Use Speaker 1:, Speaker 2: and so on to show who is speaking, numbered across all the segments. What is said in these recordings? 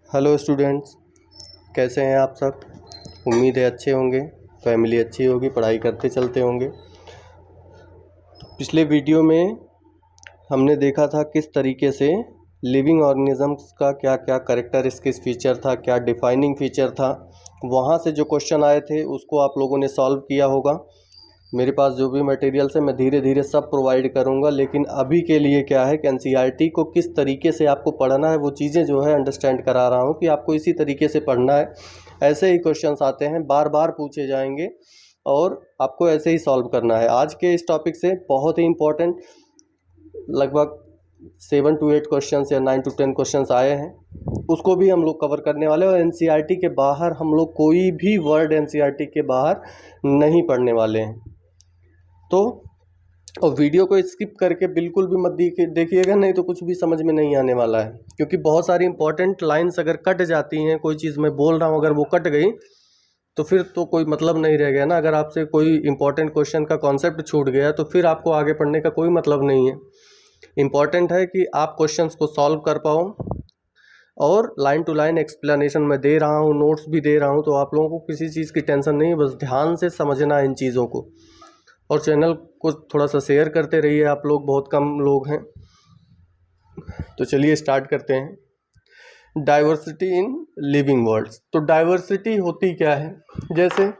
Speaker 1: Hello students, कैसे हैं आप सब। उम्मीद है अच्छे होंगे, फैमिली अच्छी होगी, पढ़ाई करते चलते होंगे। पिछले वीडियो में हमने देखा था किस तरीके से लिविंग ऑर्गेनिजम्स का क्या क्या कैरेक्टरिस्टिक्स फीचर था, क्या डिफाइनिंग फीचर था। वहाँ से जो क्वेश्चन आए थे उसको आप लोगों ने सॉल्व किया होगा। मेरे पास जो भी मटेरियल्स है मैं धीरे धीरे सब प्रोवाइड करूंगा, लेकिन अभी के लिए क्या है कि एनसीईआरटी को किस तरीके से आपको पढ़ना है वो चीज़ें जो है अंडरस्टैंड करा रहा हूँ कि आपको इसी तरीके से पढ़ना है। ऐसे ही क्वेश्चंस आते हैं, बार बार पूछे जाएंगे और आपको ऐसे ही सॉल्व करना है। आज के इस टॉपिक से बहुत ही इम्पोर्टेंट लगभग 7 to 8 क्वेश्चंस या 9 to 10 क्वेश्चंस आए हैं, उसको भी हम लोग कवर करने वाले हैं। और एनसीईआरटी के बाहर हम लोग कोई भी वर्ड एनसीईआरटी के बाहर नहीं पढ़ने वाले हैं। तो और वीडियो को स्किप करके बिल्कुल भी मत देखिएगा, नहीं तो कुछ भी समझ में नहीं आने वाला है। क्योंकि बहुत सारी इंपॉर्टेंट लाइंस अगर कट जाती हैं, कोई चीज़ मैं बोल रहा हूँ अगर वो कट गई तो फिर तो कोई मतलब नहीं रह गया ना। अगर आपसे कोई इंपॉर्टेंट क्वेश्चन का कॉन्सेप्ट छूट गया तो फिर आपको आगे पढ़ने का कोई मतलब नहीं है। इम्पॉर्टेंट है कि आप क्वेश्चंस को सॉल्व कर पाओ, और लाइन टू लाइन एक्सप्लेनेशन मैं दे रहा हूँ, नोट्स भी दे रहा हूँ, तो आप लोगों को किसी चीज़ की टेंशन नहीं है। बस ध्यान से समझना है इन चीज़ों को, और चैनल को थोड़ा सा शेयर करते रहिए। आप लोग बहुत कम लोग हैं। तो चलिए स्टार्ट करते हैं। Diversity in living worlds. तो डाइवर्सिटी होती क्या है, जैसे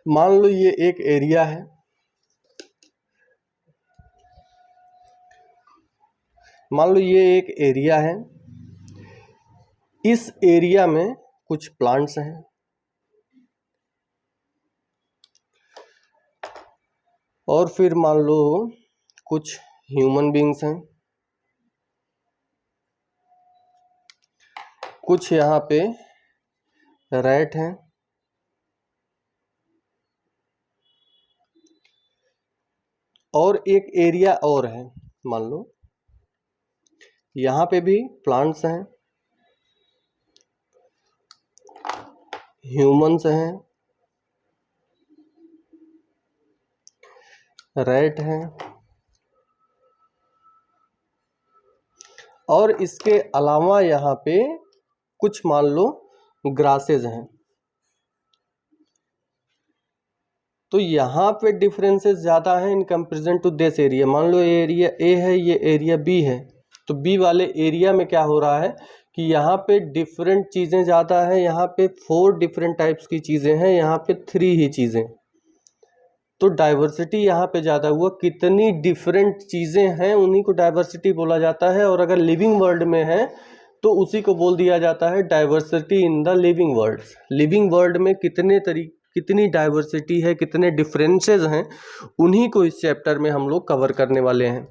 Speaker 1: मान लो ये एक एरिया है, मान लो ये एक एरिया है। इस एरिया में कुछ प्लांट्स हैं और फिर मान लो कुछ ह्यूमन बींग्स हैं, कुछ यहाँ पे रैट हैं, और एक एरिया और है। मान लो यहाँ पे भी प्लांट्स हैं, ह्यूमंस हैं, रैट हैं, और इसके अलावा यहाँ पे कुछ मान लो ग्रासेज हैं। तो यहाँ पे डिफरेंसेस ज़्यादा हैं in comparison to this area. मान लो ये एरिया ए है, ये एरिया बी है, तो बी वाले एरिया में क्या हो रहा है कि यहाँ पे डिफरेंट चीज़ें ज़्यादा हैं। यहाँ पे 4 डिफरेंट टाइप्स की चीज़ें हैं, यहाँ पे 3 ही चीज़ें। तो डाइवर्सिटी यहाँ पे ज़्यादा हुआ। कितनी डिफरेंट चीज़ें हैं उन्हीं को डाइवर्सिटी बोला जाता है। और अगर लिविंग वर्ल्ड में है तो उसी को बोल दिया जाता है diversity in the living worlds. Living world में कितनी डाइवर्सिटी है, कितने डिफरेंसेस हैं, उन्हीं को इस चैप्टर में हम लोग कवर करने वाले हैं।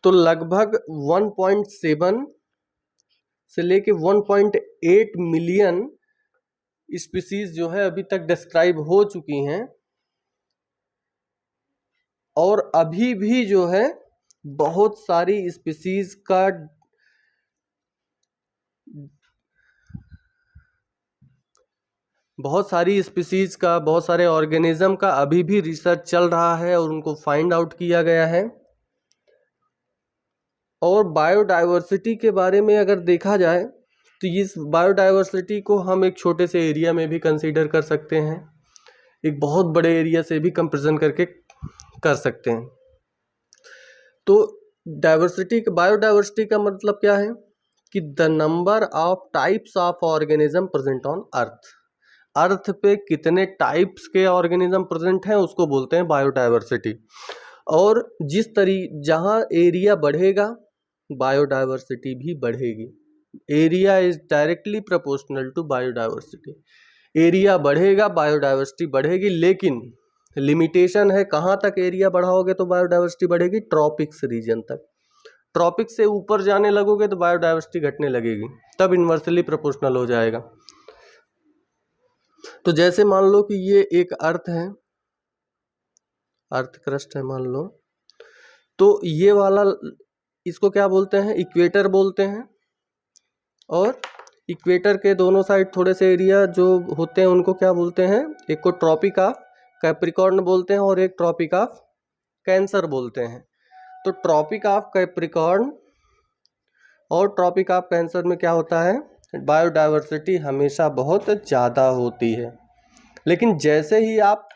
Speaker 1: तो लगभग 1.7 से लेके 1.8 मिलियन स्पीसीज जो है अभी तक डिस्क्राइब हो चुकी हैं, और अभी भी जो है बहुत सारी स्पीसीज का बहुत सारे ऑर्गेनिज्म का अभी भी रिसर्च चल रहा है और उनको फाइंड आउट किया गया है। और बायोडाइवर्सिटी के बारे में अगर देखा जाए तो इस बायोडाइवर्सिटी को हम एक छोटे से एरिया में भी कंसीडर कर सकते हैं, एक बहुत बड़े एरिया से भी कंपेरिजन करके कर सकते हैं। तो बायोडाइवर्सिटी का मतलब क्या है कि the number of types of organism present on earth. Earth पे कितने टाइप्स के ऑर्गेनिज्म प्रेजेंट हैं उसको बोलते हैं बायोडाइवर्सिटी। और जहाँ एरिया बढ़ेगा बायोडाइवर्सिटी भी बढ़ेगी। Area is directly proportional to biodiversity. Area बढ़ेगा बायोडाइवर्सिटी बढ़ेगी, लेकिन लिमिटेशन है कहाँ तक एरिया बढ़ाओगे तो बायोडाइवर्सिटी बढ़ेगी, ट्रॉपिक्स रीजन तक। ट्रॉपिक से ऊपर जाने लगोगे तो बायोडाइवर्सिटी घटने लगेगी, तब इन्वर्सली प्रोपोर्शनल हो जाएगा। तो जैसे मान लो कि ये एक अर्थ है, अर्थ क्रस्ट है मान लो, तो ये वाला इसको क्या बोलते हैं, इक्वेटर बोलते हैं। और इक्वेटर के दोनों साइड थोड़े से एरिया जो होते हैं उनको क्या बोलते हैं, एक को ट्रॉपिक ऑफ कैप्रिकॉर्न बोलते हैं और एक ट्रॉपिक ऑफ कैंसर बोलते हैं। तो ट्रॉपिक ऑफ कैप्रिकॉर्न और ट्रॉपिक ऑफ कैंसर में क्या होता है, बायोडाइवर्सिटी हमेशा बहुत ज़्यादा होती है। लेकिन जैसे ही आप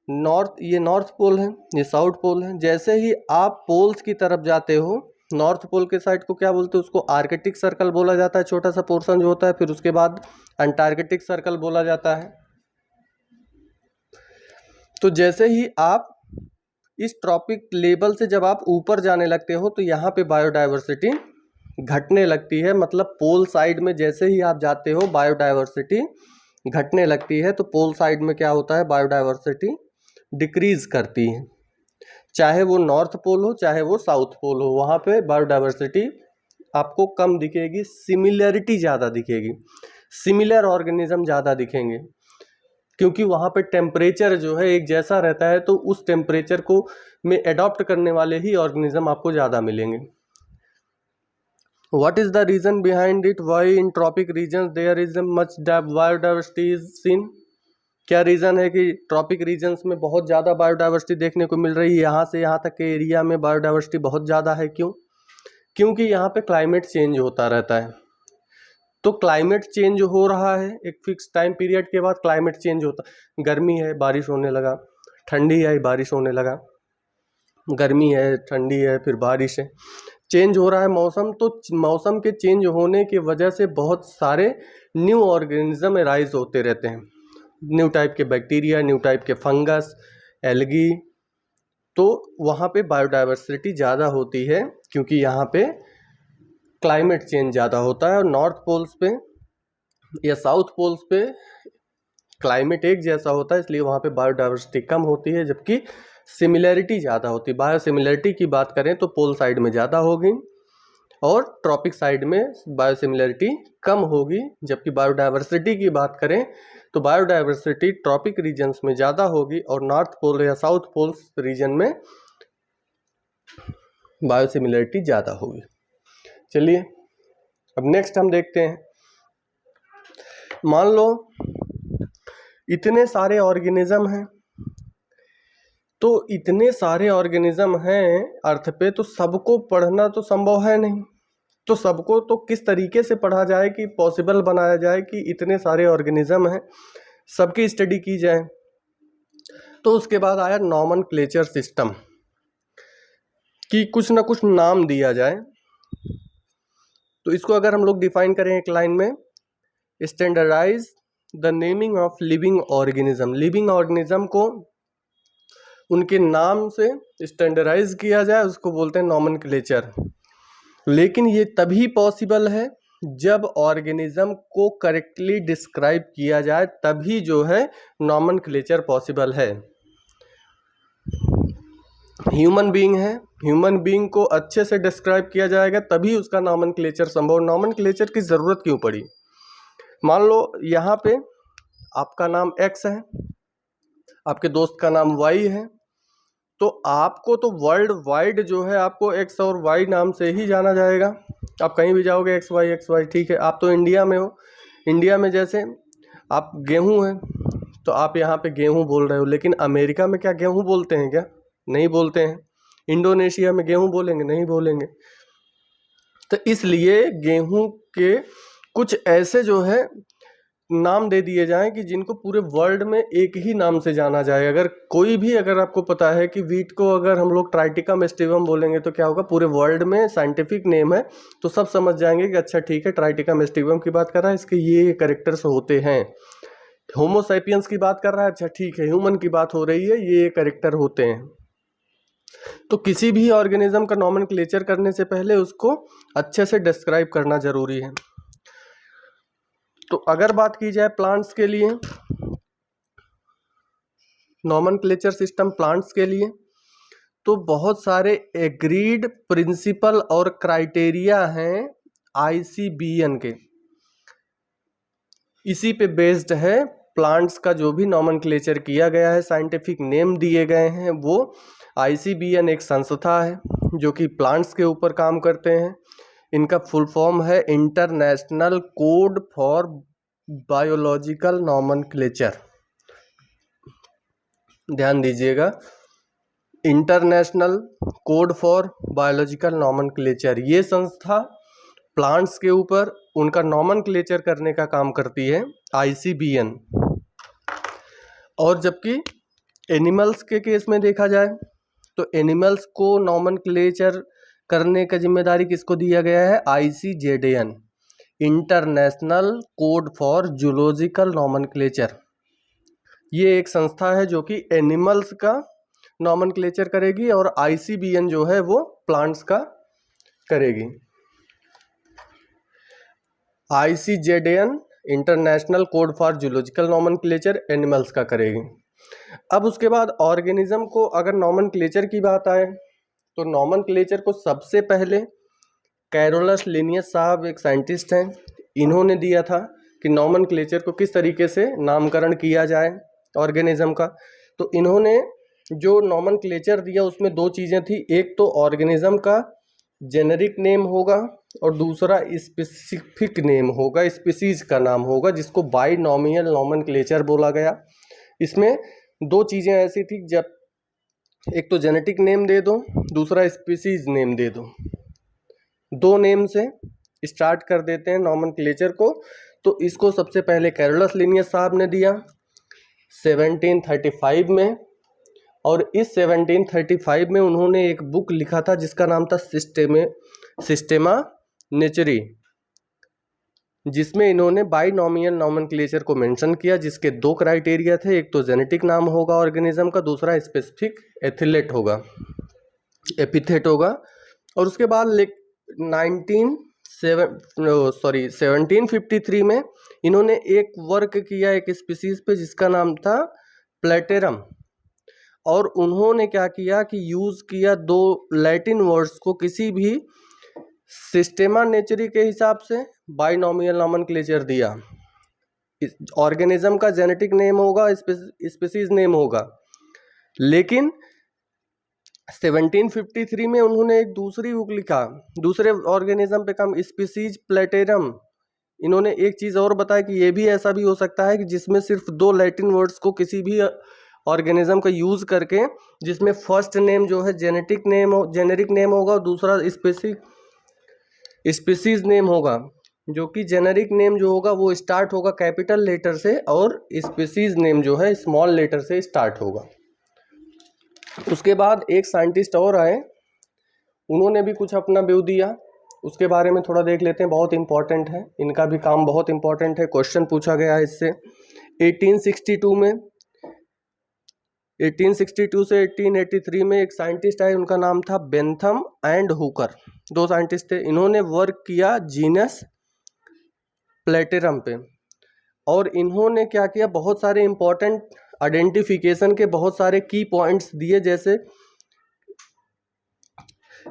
Speaker 1: ये नॉर्थ पोल है, ये साउथ पोल है, जैसे ही आप पोल्स की तरफ जाते हो, नॉर्थ पोल के साइड को क्या बोलते हैं, उसको आर्कटिक सर्कल बोला जाता है, छोटा सा पोर्शन जो होता है, फिर उसके बाद अंटार्कटिक सर्कल बोला जाता है। तो जैसे ही आप इस ट्रॉपिक लेवल से जब आप ऊपर जाने लगते हो तो यहाँ पे बायोडाइवर्सिटी घटने लगती है। मतलब पोल साइड में जैसे ही आप जाते हो बायोडाइवर्सिटी घटने लगती है। तो पोल साइड में क्या होता है, बायोडाइवर्सिटी डिक्रीज करती है। चाहे वो नॉर्थ पोल हो चाहे वो साउथ पोल हो, वहाँ पे बायोडाइवर्सिटी आपको कम दिखेगी, सिमिलरिटी ज़्यादा दिखेगी, सिमिलर ऑर्गेनिज्म ज़्यादा दिखेंगे, क्योंकि वहाँ पे टेम्परेचर जो है एक जैसा रहता है। तो उस टेम्परेचर को में एडॉप्ट करने वाले ही ऑर्गेनिज्म आपको ज़्यादा मिलेंगे। What is the reason behind it? Why in tropic regions there is a much biodiversity is seen? क्या रीज़न है कि ट्रॉपिक रीजन्स में बहुत ज़्यादा बायोडाइवर्सिटी देखने को मिल रही है, यहाँ से यहाँ तक के एरिया में बायोडाइवर्सिटी बहुत ज़्यादा है। क्यों? क्योंकि यहाँ पे क्लाइमेट चेंज होता रहता है। तो क्लाइमेट चेंज हो रहा है, एक फिक्स टाइम पीरियड के बाद क्लाइमेट चेंज होता, गर्मी है बारिश होने लगा, ठंडी है बारिश होने लगा, गर्मी है ठंडी है फिर बारिश है, चेंज हो रहा है मौसम। तो मौसम के चेंज होने की वजह से बहुत सारे न्यू ऑर्गेनिज्म राइज होते रहते हैं, न्यू टाइप के बैक्टीरिया, न्यू टाइप के फंगस, एल्गी। तो वहाँ पे बायोडाइवर्सिटी ज़्यादा होती है क्योंकि यहाँ पे क्लाइमेट चेंज ज़्यादा होता है। और नॉर्थ पोल्स पे या साउथ पोल्स पे क्लाइमेट एक जैसा होता है, इसलिए वहाँ पे बायोडाइवर्सिटी कम होती है, जबकि सिमिलैरिटी ज़्यादा होती है। बायोसिमिलरिटी की बात करें तो पोल साइड में ज़्यादा होगी और ट्रॉपिक साइड में बायोसिमिलरिटी कम होगी। जबकि बायोडाइवर्सिटी की बात करें तो बायोडाइवर्सिटी ट्रॉपिक रीजन्स में ज़्यादा होगी और नॉर्थ पोल या साउथ पोल्स रीजन में बायोसिमिलरिटी ज़्यादा होगी। चलिए अब नेक्स्ट हम देखते हैं। मान लो इतने सारे ऑर्गेनिज्म हैं, तो इतने सारे ऑर्गेनिज्म हैं अर्थ पे, तो सबको पढ़ना तो संभव है नहीं। तो सबको तो किस तरीके से पढ़ा जाए कि पॉसिबल बनाया जाए कि इतने सारे ऑर्गेनिज्म हैं सबकी स्टडी की जाए। तो उसके बाद आया नॉमेनक्लेचर सिस्टम, कि कुछ ना कुछ नाम दिया जाए। तो इसको अगर हम लोग डिफाइन करें एक लाइन में, standardize the naming of living organism. Living organism को उनके नाम से स्टैंडर्डाइज किया जाए, उसको बोलते हैं नॉमेनक्लेचर। लेकिन ये तभी पॉसिबल है जब ऑर्गेनिज्म को करेक्टली डिस्क्राइब किया जाए, तभी जो है नॉमेनक्लेचर पॉसिबल है। ह्यूमन बीइंग है, ह्यूमन बीइंग को अच्छे से डिस्क्राइब किया जाएगा तभी उसका नॉमेनक्लेचर संभव। नॉमेनक्लेचर की ज़रूरत क्यों पड़ी? मान लो यहाँ पे आपका नाम एक्स है, आपके दोस्त का नाम वाई है, तो आपको तो वर्ल्ड वाइड जो है आपको एक्स और वाई नाम से ही जाना जाएगा। आप कहीं भी जाओगे एक्स वाई, ठीक है। आप तो इंडिया में हो, इंडिया में जैसे आप गेहूं हैं तो आप यहाँ पे गेहूं बोल रहे हो, लेकिन अमेरिका में क्या गेहूं बोलते हैं क्या? नहीं बोलते हैं। इंडोनेशिया में गेहूं बोलेंगे? नहीं बोलेंगे। तो इसलिए गेहूं के कुछ ऐसे जो है नाम दे दिए जाएं कि जिनको पूरे वर्ल्ड में एक ही नाम से जाना जाए। अगर कोई भी, अगर आपको पता है कि वीट को अगर हम लोग ट्राइटिकम एस्टिवम बोलेंगे तो क्या होगा, पूरे वर्ल्ड में साइंटिफिक नेम है तो सब समझ जाएंगे कि अच्छा ठीक है ट्राइटिकम एस्टिवम की बात कर रहा है, इसके ये कैरेक्टर्स होते हैं। होमोसैपियंस की बात कर रहा है, अच्छा ठीक है ह्यूमन की बात हो रही है, ये कैरेक्टर होते हैं। तो किसी भी ऑर्गेनिज्म का नॉमेनक्लेचर करने से पहले उसको अच्छे से डिस्क्राइब करना जरूरी है। तो अगर बात की जाए प्लांट्स के लिए, नॉमेनक्लेचर सिस्टम प्लांट्स के लिए, तो बहुत सारे एग्रीड प्रिंसिपल और क्राइटेरिया हैं ICBN के, इसी पे बेस्ड है प्लांट्स का जो भी नॉमेनक्लेचर किया गया है, साइंटिफिक नेम दिए गए हैं। वो ICBN एक संस्था है जो कि प्लांट्स के ऊपर काम करते हैं। इनका फुल फॉर्म है international code for biological nomenclature. ध्यान दीजिएगा, international code for biological nomenclature, ये संस्था प्लांट्स के ऊपर उनका नॉमेनक्लेचर करने का काम करती है, ICBN। और जबकि एनिमल्स के केस में देखा जाए तो एनिमल्स को नॉमेनक्लेचर करने का जिम्मेदारी किसको दिया गया है, ICZN, international code for zoological nomenclature. ये एक संस्था है जो कि एनिमल्स का नॉमेनक्लेचर करेगी और ICBN जो है वो प्लांट्स का करेगी। ICZN international code for zoological nomenclature animals का करेगी। अब उसके बाद ऑर्गेनिज्म को अगर नॉमेनक्लेचर की बात आए तो नॉमेनक्लेचर को सबसे पहले कैरोलस लिनियस साहब एक साइंटिस्ट हैं, इन्होंने दिया था कि नॉमेनक्लेचर को किस तरीके से नामकरण किया जाए ऑर्गेनिज्म का। तो इन्होंने जो नॉमेनक्लेचर दिया उसमें दो चीज़ें थी, एक तो ऑर्गेनिज्म का जेनेरिक नेम होगा और दूसरा स्पेसिफिक नेम होगा, स्पीसीज का नाम होगा, जिसको बाइनॉमियल नॉमेनक्लेचर बोला गया। इसमें दो चीज़ें ऐसी थी, जब एक तो जेनेटिक नेम दे दो, दूसरा स्पीसीज नेम दे दो, दो नेम से स्टार्ट कर देते हैं नॉमेनक्लेचर को। तो इसको सबसे पहले कैरोलस लिनियस साहब ने दिया 1735 में, और इस 1735 में उन्होंने एक बुक लिखा था जिसका नाम था सिस्टेमा नेचुरी, जिसमें इन्होंने बाइनॉमियल नॉमेनक्लेचर को मेंशन किया, जिसके दो क्राइटेरिया थे, एक तो जेनेटिक नाम होगा ऑर्गेनिज्म का, दूसरा स्पेसिफिक एथिलेट होगा, एपिथेट होगा। और उसके बाद 1753 में इन्होंने एक वर्क किया एक स्पीसीज पे जिसका नाम था प्लेटेरम, और उन्होंने क्या किया कि यूज़ किया दो लैटिन वर्ड्स को किसी भी सिस्टेमा नेचुरी के हिसाब से बाइनॉमियल नॉमेनक्लेचर दिया। ऑर्गेनिज्म का जेनेटिक नेम होगा, स्पीसीज नेम होगा, लेकिन 1753 में उन्होंने एक दूसरी बुक लिखा दूसरे ऑर्गेनिज्म पे काम, स्पीसीज प्लेटेरम। इन्होंने एक चीज़ और बताया कि ये भी ऐसा भी हो सकता है कि जिसमें सिर्फ दो लैटिन वर्ड्स को किसी भी ऑर्गेनिज्म का यूज़ करके, जिसमें फर्स्ट नेम जो है जेनेरिक नेम होगा और दूसरा स्पीसीज नेम होगा, जो कि जेनेरिक नेम जो होगा वो स्टार्ट होगा कैपिटल लेटर से और स्पीसीज नेम जो है स्मॉल लेटर से स्टार्ट होगा। उसके बाद एक साइंटिस्ट और आए, उन्होंने भी कुछ अपना व्यू दिया, उसके बारे में थोड़ा देख लेते हैं, बहुत इंपॉर्टेंट है, इनका भी काम बहुत इंपॉर्टेंट है, क्वेश्चन पूछा गया है इससे। 1862 से 1883 में एक साइंटिस्ट आए, उनका नाम था बेंथम एंड हुकर, दो साइंटिस्ट थे। इन्होंने वर्क किया जीनस प्लेटेरम पे, और इन्होंने क्या किया, बहुत सारे इंपॉर्टेंट आइडेंटिफिकेशन के बहुत सारे की पॉइंट्स दिए। जैसे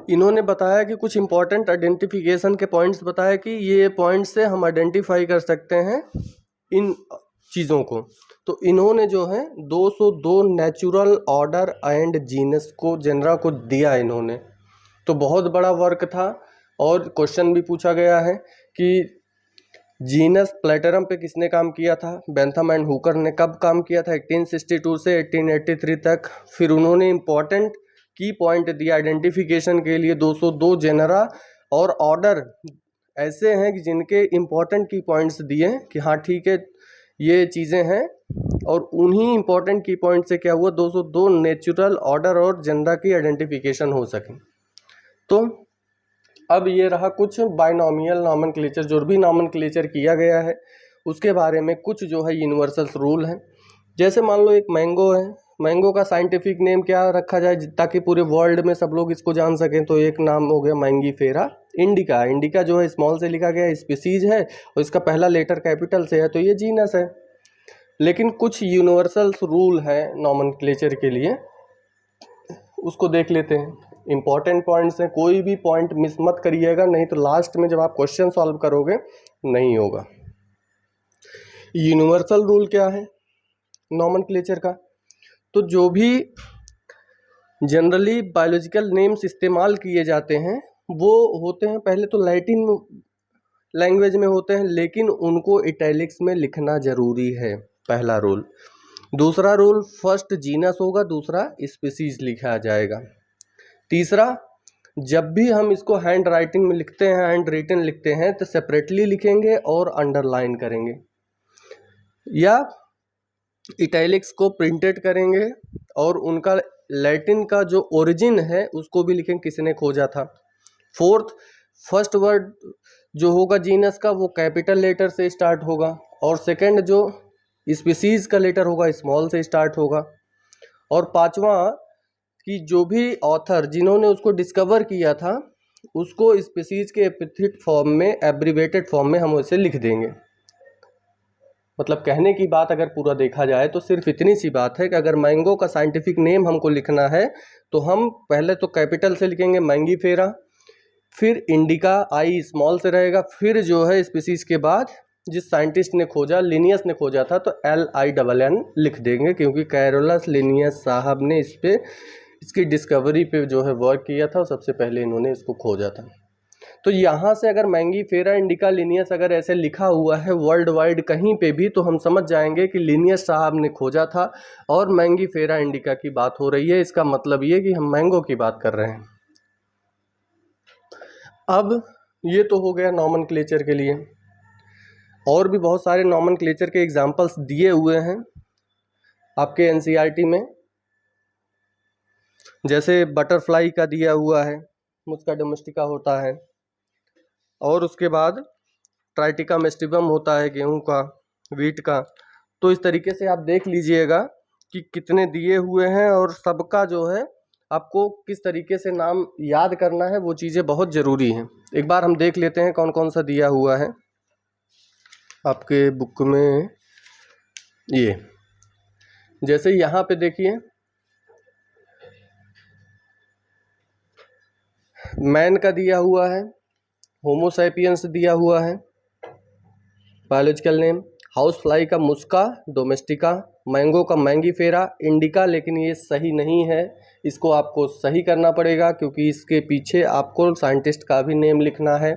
Speaker 1: इन्होंने बताया कि कुछ इंपॉर्टेंट आइडेंटिफिकेशन के पॉइंट्स बताया कि ये पॉइंट्स से हम आइडेंटिफाई कर सकते हैं इन चीज़ों को। तो इन्होंने जो है 202 नेचुरल ऑर्डर एंड जीनस को जेनरा को दिया इन्होंने, तो बहुत बड़ा वर्क था। और क्वेश्चन भी पूछा गया है कि जीनस प्लेटेरम पे किसने काम किया था, बेंथम एंड हुकर ने। कब काम किया था, 1862 से 1883 तक। फिर उन्होंने इंपॉर्टेंट की पॉइंट दिया आइडेंटिफिकेशन के लिए, 202 जेनरा और ऑर्डर ऐसे हैं कि जिनके इंपॉर्टेंट की पॉइंट्स दिए कि हाँ ठीक है ये चीज़ें हैं, और उन्हीं इंपॉर्टेंट की पॉइंट से क्या हुआ, 202 नेचुरल ऑर्डर और जेनरा की आइडेंटिफिकेशन हो सके। तो अब ये रहा कुछ बाइनॉमियल नॉमेनक्लेचर, जो भी नॉमेनक्लेचर किया गया है उसके बारे में कुछ जो है यूनिवर्सल रूल हैं। जैसे मान लो एक मैंगो है, मैंगो का साइंटिफिक नेम क्या रखा जाए ताकि पूरे वर्ल्ड में सब लोग इसको जान सकें, तो एक नाम हो गया मैंगीफेरा इंडिका। इंडिका जो है स्मॉल से लिखा गया, स्पीसीज है और इसका पहला लेटर कैपिटल से है, तो ये जीनस है। लेकिन कुछ यूनिवर्सल रूल है नॉमेनक्लेचर के लिए, उसको देख लेते हैं। इंपॉर्टेंट पॉइंट्स हैं, कोई भी पॉइंट मिस मत करिएगा, नहीं तो लास्ट में जब आप क्वेश्चन सॉल्व करोगे नहीं होगा। यूनिवर्सल रूल क्या है नॉमेनक्लेचर का, तो जो भी जनरली बायोलॉजिकल नेम्स इस्तेमाल किए जाते हैं वो होते हैं पहले तो लैटिन लैंग्वेज में होते हैं, लेकिन उनको इटैलिक्स में लिखना ज़रूरी है, पहला रूल। दूसरा रूल, फर्स्ट जीनस होगा, दूसरा स्पीसीज लिखा जाएगा। तीसरा, जब भी हम इसको हैंड राइटिंग में लिखते हैं, हैंड रिटन लिखते हैं, तो सेपरेटली लिखेंगे और अंडरलाइन करेंगे, या इटैलिक्स को प्रिंटेड करेंगे और उनका लैटिन का जो ओरिजिन है उसको भी लिखेंगे, किसने खोजा था। फोर्थ, फर्स्ट वर्ड जो होगा जीनस का वो कैपिटल लेटर से स्टार्ट होगा, और सेकंड जो स्पीसीज का लेटर होगा स्मॉल से स्टार्ट होगा। और पांचवा, कि जो भी ऑथर जिन्होंने उसको डिस्कवर किया था उसको स्पीसीज के एपिथेट फॉर्म में, एब्रीवेटेड फॉर्म में हम उसे लिख देंगे। मतलब कहने की बात अगर पूरा देखा जाए तो सिर्फ इतनी सी बात है कि अगर मैंगो का साइंटिफिक नेम हमको लिखना है तो हम पहले तो कैपिटल से लिखेंगे मैंगीफेरा, फिर इंडिका आई स्मॉल से रहेगा, फिर जो है स्पीसीज के बाद जिस साइंटिस्ट ने खोजा, लिनियस ने खोजा था, तो LINN लिख देंगे, क्योंकि कैरोलस लिनियस साहब ने इस पे, इसकी डिस्कवरी पे जो है वर्क किया था, सबसे पहले इन्होंने इसको खोजा था। तो यहाँ से अगर मैंगीफेरा इंडिका लिनियस अगर ऐसे लिखा हुआ है वर्ल्ड वाइड कहीं पे भी, तो हम समझ जाएंगे कि लिनियस साहब ने खोजा था और मैंगीफेरा इंडिका की बात हो रही है। इसका मतलब ये कि हम मैंगो की बात कर रहे हैं। अब ये तो हो गया नॉमेनक्लेचर के लिए, और भी बहुत सारे नॉमेनक्लेचर के एग्जांपल्स दिए हुए हैं आपके NCERT में। जैसे बटरफ्लाई का दिया हुआ है, मुस्का डोमेस्टिका होता है, और उसके बाद ट्राइटिका मेस्टिबम होता है गेहूं का, वीट का। तो इस तरीके से आप देख लीजिएगा कि कितने दिए हुए हैं, और सबका जो है आपको किस तरीके से नाम याद करना है, वो चीज़ें बहुत ज़रूरी हैं। एक बार हम देख लेते हैं कौन कौन सा दिया हुआ है आपके बुक में। ये जैसे यहाँ पे देखिए, मैन का दिया हुआ है, होमो सैपियंस दिया हुआ है बायोलॉजिकल नेम, हाउस फ्लाई का मुस्का डोमेस्टिका, मैंगो का मैंगीफेरा इंडिका, लेकिन ये सही नहीं है, इसको आपको सही करना पड़ेगा क्योंकि इसके पीछे आपको साइंटिस्ट का भी नेम लिखना है।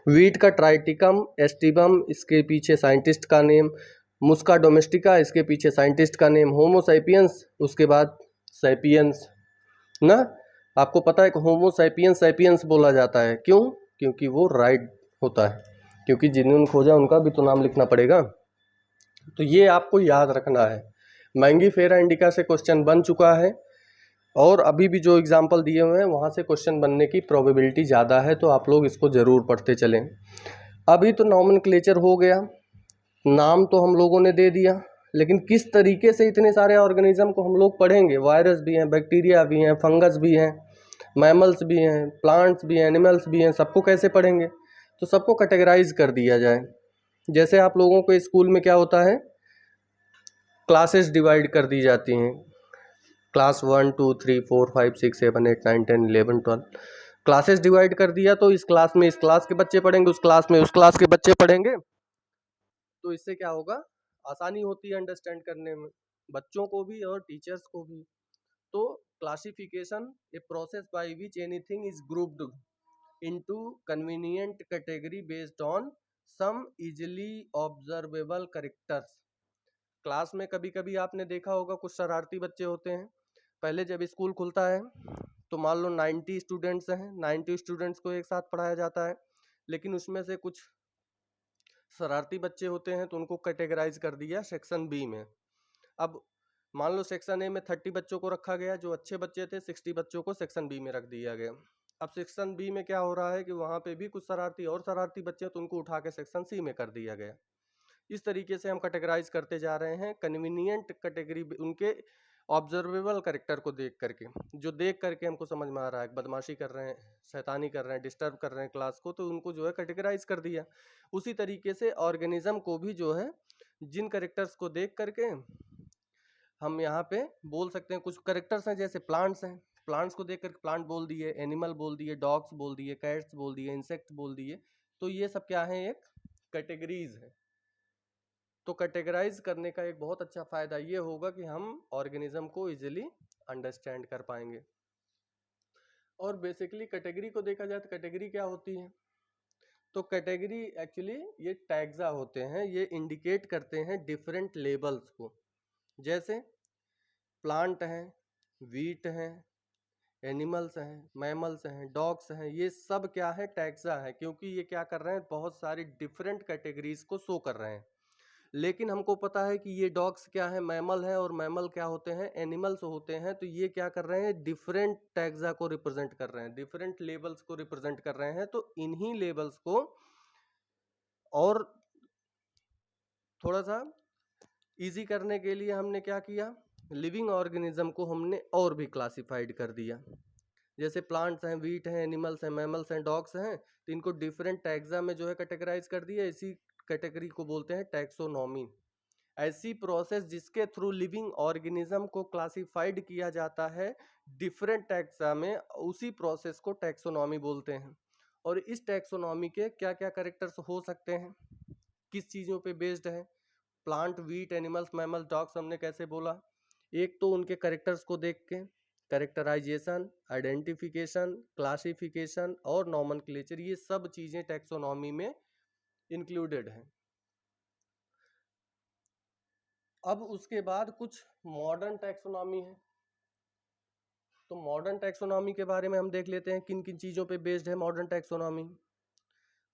Speaker 1: वीट का ट्राइटिकम एस्टिबम, इसके पीछे साइंटिस्ट का नेम, मुस्का डोमेस्टिका, इसके पीछे साइंटिस्ट का नेम, होमो सैपियंस, उसके बाद सैपियंस ना। आपको पता है कि होमो सैपियंस सैपियंस बोला जाता है, क्यों? क्योंकि वो राइट होता है, क्योंकि जिन्होंने खोजा उनका भी तो नाम लिखना पड़ेगा। तो ये आपको याद रखना है। मैंगीफेरा इंडिका से क्वेश्चन बन चुका है, और अभी भी जो एग्जाम्पल दिए हुए हैं वहाँ से क्वेश्चन बनने की प्रोबेबिलिटी ज़्यादा है, तो आप लोग इसको ज़रूर पढ़ते चलें। अभी तो नॉमेनक्लेचर हो गया, नाम तो हम लोगों ने दे दिया, लेकिन किस तरीके से इतने सारे ऑर्गेनिज्म को हम लोग पढ़ेंगे? वायरस भी हैं, बैक्टीरिया भी हैं, फंगस भी हैं, मैमल्स भी हैं, प्लांट्स भी हैं, एनिमल्स भी हैं, सबको कैसे पढ़ेंगे? तो सबको कैटेगराइज कर दिया जाए। जैसे आप लोगों को स्कूल में क्या होता है, क्लासेस डिवाइड कर दी जाती हैं, क्लास 1 2 3 4 5 6 7 8 9 10 11 12, क्लासेस डिवाइड कर दिया। तो इस क्लास में इस क्लास के बच्चे पढ़ेंगे, उस क्लास में उस क्लास के बच्चे पढ़ेंगे। तो इससे क्या होगा, आसानी होती है अंडरस्टैंड करने में, बच्चों को भी और टीचर्स को भी। तो classification, a process by which anything is grouped into convenient category based on some easily observable characters. Class में कभी कभी आपने देखा होगा कुछ शरारती बच्चे होते हैं। पहले जब स्कूल खुलता है तो मान लो 90 स्टूडेंट्स हैं, 90 स्टूडेंट्स को एक साथ पढ़ाया जाता है, लेकिन उसमें से कुछ शरारती बच्चे होते हैं तो उनको कैटेगराइज कर दिया सेक्शन बी में। अब मान लो सेक्शन ए में 30 बच्चों को रखा गया, जो अच्छे बच्चे थे 60 बच्चों को सेक्शन बी में रख दिया गया। अब सेक्शन बी में क्या हो रहा है कि वहाँ पे भी कुछ शरारती और शरारती बच्चे, तो उनको उठा के सेक्शन सी में कर दिया गया। इस तरीके से हम कैटेगराइज करते जा रहे हैं, कन्वीनियंट कैटेगरी उनके ऑब्जर्वेबल कैरेक्टर को देख करके, जो देख करके हमको समझ में आ रहा है बदमाशी कर रहे हैं, शैतानी कर रहे हैं, डिस्टर्ब कर रहे हैं क्लास को, तो उनको जो है कैटेगराइज कर दिया। उसी तरीके से ऑर्गेनिज्म को भी जो है जिन कैरेक्टर्स को देख करके हम यहाँ पे बोल सकते हैं, कुछ कैरेक्टर्स हैं जैसे प्लांट्स हैं, प्लांट्स को देख करके प्लांट बोल दिए, एनिमल बोल दिए, डॉग्स बोल दिए, कैट्स बोल दिए, इंसेक्ट बोल दिए। तो ये सब क्या है, एक कैटेगरीज है। तो कैटेगराइज करने का एक बहुत अच्छा फायदा ये होगा कि हम ऑर्गेनिज्म को इजीली अंडरस्टैंड कर पाएंगे। और बेसिकली कैटेगरी को देखा जाए तो कैटेगरी क्या होती है, तो कैटेगरी एक्चुअली ये टैग्जा होते हैं, ये इंडिकेट करते हैं डिफरेंट लेवल्स को। जैसे प्लांट हैं, वीट हैं, एनिमल्स हैं, मैमल्स हैं, डॉग्स हैं, ये सब क्या है, टैक्सा है, क्योंकि ये क्या कर रहे हैं, बहुत सारी डिफरेंट कैटेगरीज को शो कर रहे हैं। लेकिन हमको पता है कि ये डॉग्स क्या है, मैमल है, और मैमल क्या होते हैं, एनिमल्स होते हैं। तो ये क्या कर रहे हैं, डिफरेंट टैक्सा को रिप्रेजेंट कर रहे हैं, डिफरेंट लेबल्स को रिप्रेजेंट कर रहे हैं। तो इन्हीं लेबल्स को और थोड़ा सा इजी करने के लिए हमने क्या किया, लिविंग ऑर्गेनिज्म को हमने और भी क्लासिफाइड कर दिया। जैसे प्लांट्स हैं, वीट हैं, एनिमल्स हैं, मैमल्स हैं, डॉग्स हैं, तो इनको डिफरेंट टैक्सा में जो है कैटेगराइज कर दिया। इसी कैटेगरी को बोलते हैं टैक्सोनॉमी। ऐसी प्रोसेस जिसके थ्रू लिविंग ऑर्गेनिज्म को क्लासिफाइड किया जाता है डिफरेंट टैक्सा में, उसी प्रोसेस को टैक्सोनॉमी बोलते हैं। और इस टैक्सोनॉमी के क्या क्या कैरेक्टर्स हो सकते हैं, किस चीज़ों पे बेस्ड है, plant, wheat, animals, mammals, dogs, हमने कैसे बोला, एक तो उनके कैरेक्टर्स को देख के कैरेक्टराइजेशन, आइडेंटिफिकेशन, क्लासिफिकेशन और नॉमेनक्लेचर, ये सब चीज़ें टैक्सोनॉमी में इंक्लूडेड हैं। अब उसके बाद कुछ मॉडर्न टैक्सोनॉमी है। तो मॉडर्न टैक्सोनॉमी के बारे में हम देख लेते हैं, किन किन चीज़ों पे बेस्ड है मॉडर्न टैक्सोनॉमी।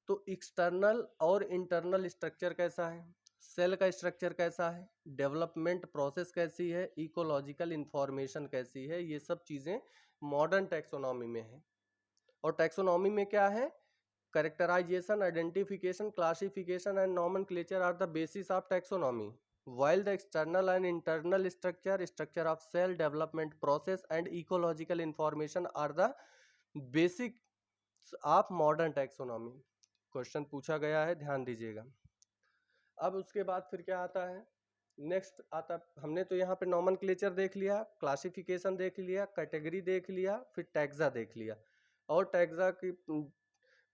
Speaker 1: तो एक्सटर्नल और इंटरनल स्ट्रक्चर कैसा है, सेल का स्ट्रक्चर कैसा है, डेवलपमेंट प्रोसेस कैसी है, इकोलॉजिकल इंफॉर्मेशन कैसी है, ये सब चीज़ें मॉडर्न टैक्सोनॉमी में है। और टैक्सोनॉमी में क्या है, characterization, identification, classification and nomenclature are the basis of taxonomy, while the external and internal structure of cell development process and ecological information are the basics of modern taxonomy। Question पूछा गया है, ध्यान दीजिएगा। अब उसके बाद फिर क्या आता है, नेक्स्ट आता, हमने तो यहाँ पे नॉमेनक्लेचर देख लिया, क्लासिफिकेशन देख लिया, कैटेगरी देख लिया, फिर टैक्सा देख लिया। और टैक्सा की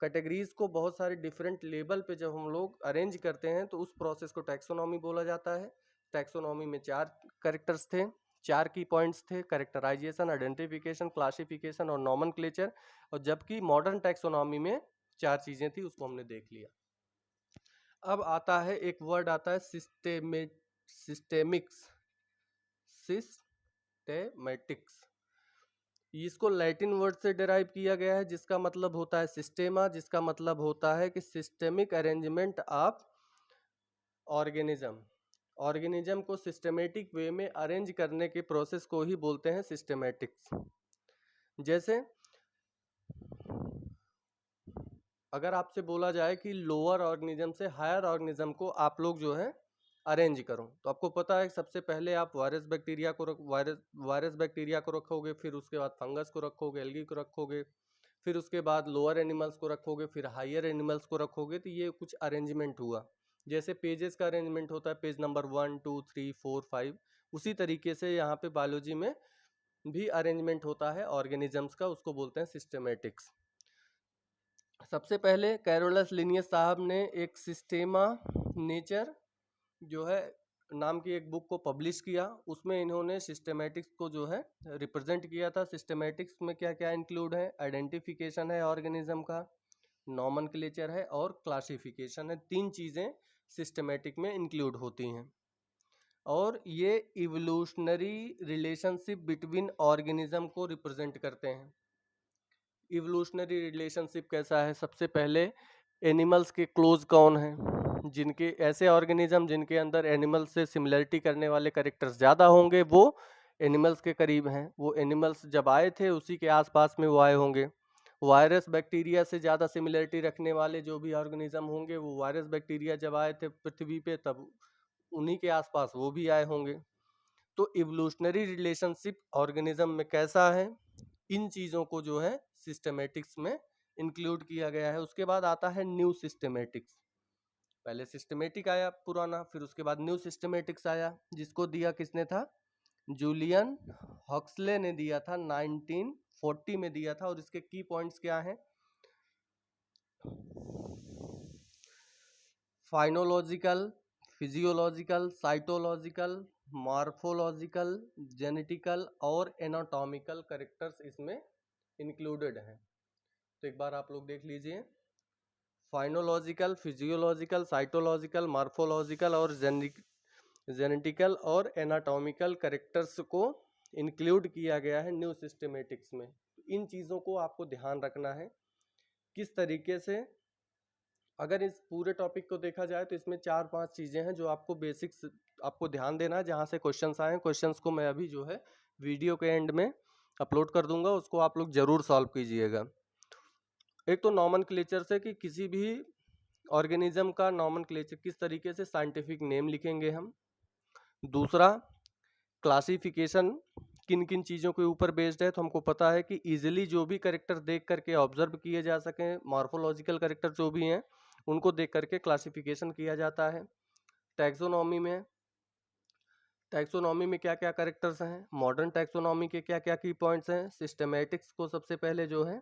Speaker 1: कैटेगरीज को बहुत सारे डिफरेंट लेवल पे जब हम लोग अरेंज करते हैं तो उस प्रोसेस को टैक्सोनॉमी बोला जाता है। टैक्सोनॉमी में 4 कैरेक्टर्स थे, 4 की पॉइंट्स थे, कैरेक्टराइजेशन, आइडेंटिफिकेशन, क्लासिफिकेशन और नॉमेनक्लेचर। और जबकि मॉडर्न टैक्सोनॉमी में 4 चीज़ें थी, उसको हमने देख लिया। अब आता है एक वर्ड आता है सिस्टेमिक्स। इसको लैटिन वर्ड से डिराइव किया गया है, जिसका मतलब होता है सिस्टेमा, जिसका मतलब होता है कि systemic arrangement of organism. Organism को सिस्टमेटिक वे में अरेंज करने के प्रोसेस को ही बोलते हैं सिस्टमेटिक्स। जैसे अगर आपसे बोला जाए कि लोअर ऑर्गेनिज्म से हायर ऑर्गेनिज्म को आप लोग जो है अरेंज करो, तो आपको पता है सबसे पहले आप वायरस बैक्टीरिया को रखोगे, फिर उसके बाद फंगस को रखोगे, एल्गी को रखोगे, फिर उसके बाद लोअर एनिमल्स को रखोगे, फिर हायर एनिमल्स को रखोगे। तो ये कुछ अरेंजमेंट हुआ। जैसे पेजेस का अरेंजमेंट होता है, पेज नंबर 1 2 3 4 5, उसी तरीके से यहाँ पे बायोलॉजी में भी अरेंजमेंट होता है ऑर्गेनिजम्स का, उसको बोलते हैं सिस्टमेटिक्स। सबसे पहले कैरोलस लिनियस साहब ने एक सिस्टेमा नेचर जो है नाम की एक बुक को पब्लिश किया। उसमें इन्होंने सिस्टमेटिक्स को जो है रिप्रेजेंट किया था। सिस्टमेटिक्स में क्या क्या इंक्लूड है, आइडेंटिफिकेशन है ऑर्गेनिज्म का, नॉमेनक्लेचर है और क्लासिफिकेशन है। 3 चीज़ें सिस्टमेटिक में इंक्लूड होती हैं। और ये इवोल्यूशनरी रिलेशनशिप बिटवीन ऑर्गेनिज्म को रिप्रेजेंट करते हैं। इवोल्यूशनरी रिलेशनशिप कैसा है, सबसे पहले एनिमल्स के क्लोज कौन हैं, जिनके ऐसे ऑर्गेनिज्म जिनके अंदर एनिमल्स से सिमिलरिटी करने वाले कैरेक्टर्स ज़्यादा होंगे वो एनिमल्स के करीब हैं। वो एनिमल्स जब आए थे उसी के आसपास में वो आए होंगे। वायरस बैक्टीरिया से ज़्यादा सिमिलरिटी रखने वाले जो भी ऑर्गेनिज्म होंगे, वो वायरस बैक्टीरिया जब आए थे पृथ्वी पे तब उन्हीं के आसपास वो भी आए होंगे। तो इवोल्यूशनरी रिलेशनशिप ऑर्गेनिज्म में कैसा है, इन चीज़ों को जो है सिस्टमेटिक्स में इंक्लूड किया गया है। उसके बाद आता है न्यू सिस्टमेटिक्स। पहले सिस्टमेटिक आया पुराना, फिर उसके बाद न्यू सिस्टमेटिक्स आया, जिसको दिया किसने था, जूलियन हक्सले ने दिया था, 1940 में दिया था। और इसके की पॉइंट्स क्या हैं, फाइनोलॉजिकल, फिजियोलॉजिकल, साइटोलॉजिकल, मॉर्फोलॉजिकल, जेनेटिकल और एनाटॉमिकल कैरेक्टर्स इसमें इंक्लूडेड हैं। तो एक बार आप लोग देख लीजिए, फाइनोलॉजिकल, फिजियोलॉजिकल, साइटोलॉजिकल, मॉर्फोलॉजिकल और जेनेटिकल और एनाटॉमिकल कैरेक्टर्स को इंक्लूड किया गया है न्यू सिस्टमेटिक्स में। इन चीज़ों को आपको ध्यान रखना है किस तरीके से। अगर इस पूरे टॉपिक को देखा जाए तो इसमें 4-5 चीज़ें हैं जो आपको बेसिक्स आपको ध्यान देना है, जहाँ से क्वेश्चंस आए हैं। क्वेश्चंस को मैं अभी जो है वीडियो के एंड में अपलोड कर दूंगा, उसको आप लोग ज़रूर सॉल्व कीजिएगा। एक तो नॉमेनक्लेचर से कि किसी भी ऑर्गेनिज्म का नॉमेनक्लेचर किस तरीके से साइंटिफिक नेम लिखेंगे हम। दूसरा, क्लासिफिकेशन किन किन चीज़ों के ऊपर बेस्ड है, तो हमको पता है कि इजीली जो भी कैरेक्टर देख करके ऑब्जर्व किए जा सकें, मॉर्फोलॉजिकल कैरेक्टर जो भी हैं उनको देख करके क्लासिफिकेशन किया जाता है। टैक्सोनॉमी में क्या क्या कैरेक्टर्स हैं, मॉडर्न टैक्सोनॉमी के क्या क्या की पॉइंट्स हैं, सिस्टमैटिक्स को सबसे पहले जो है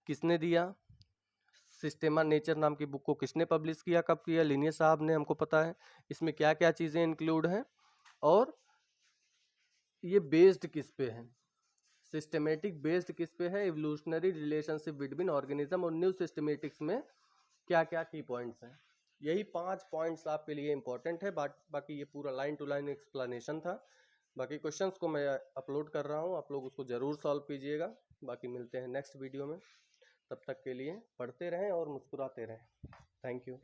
Speaker 1: किसने दिया, सिस्टेमा नेचर नाम की बुक को किसने पब्लिश किया, कब किया, लिनियर साहब ने, हमको पता है। इसमें क्या क्या चीज़ें इंक्लूड हैं और ये बेस्ड किस पे है, सिस्टमेटिक बेस्ड किस पे है, एवोल्यूशनरी रिलेशनशिप बिटवीन ऑर्गेनिज्म और न्यू सिस्टमेटिक्स में क्या क्या की पॉइंट्स हैं। यही 5 पॉइंट्स आपके लिए इंपॉर्टेंट है। बाकी ये पूरा लाइन टू लाइन एक्सप्लेनेशन था। बाकी क्वेश्चंस को मैं अपलोड कर रहा हूँ, आप लोग उसको ज़रूर सॉल्व कीजिएगा। बाकी मिलते हैं नेक्स्ट वीडियो में, तब तक के लिए पढ़ते रहें और मुस्कुराते रहें। Thank you.